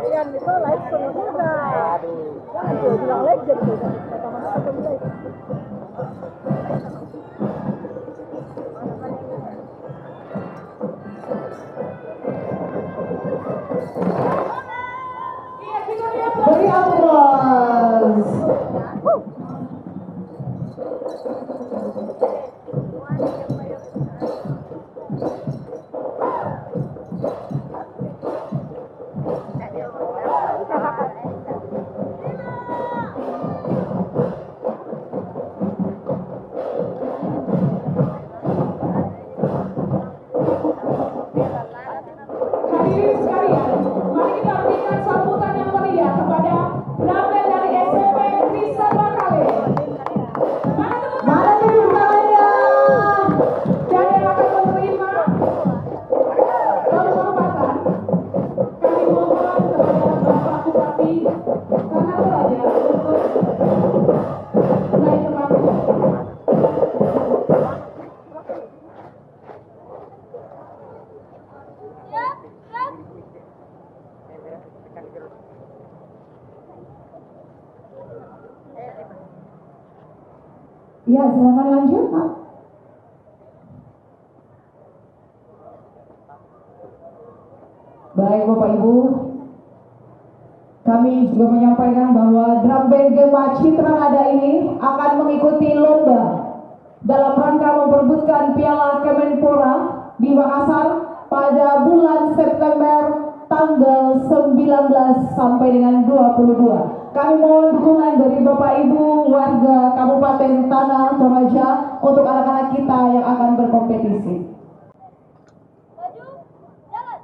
Ian itu live semuanya. Aduh, bilang legend tuh. Kata-kata apa mulai. Beri aplaus. Hadirin sekalian, mari kita berikan sambutan yang meriah kepada Namen dari SMP Kristen Bakale. Mana tepuk tangannya? Dan yang akan menerima penghormatan, kami mohon kepada Bapak Bupati Tanah Toraja untuk naik ke panggung. Ya, silakan lanjut, Pak. Baik, Bapak Ibu. Kami juga menyampaikan bahwa drum band Gema Citra Nada ini akan mengikuti lomba dalam rangka memperebutkan Piala Kemenpora di Makassar pada bulan September tanggal 19 sampai dengan 22. Kami mohon dukungan dari Bapak Ibu warga Kabupaten Tanah Toraja untuk anak-anak kita yang akan berkompetisi. Maju, jalan.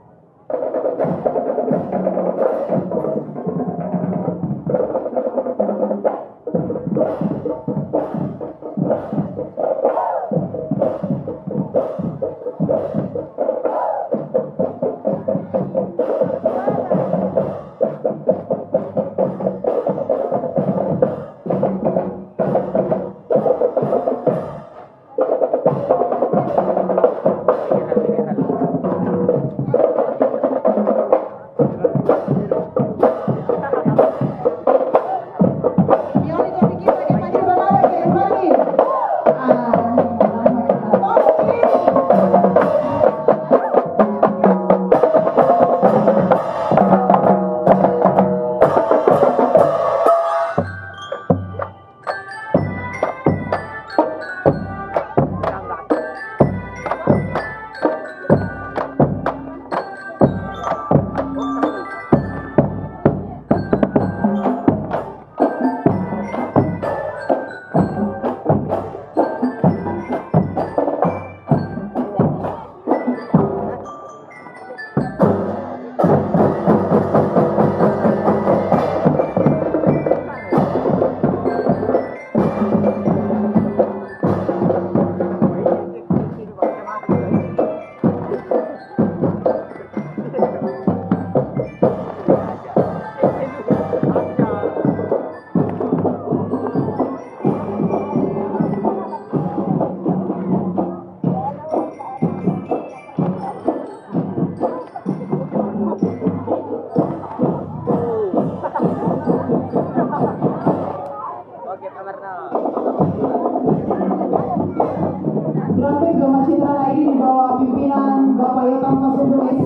Drum band Gema Citra ini di bawah pimpinan Bapak Yotam Kasubung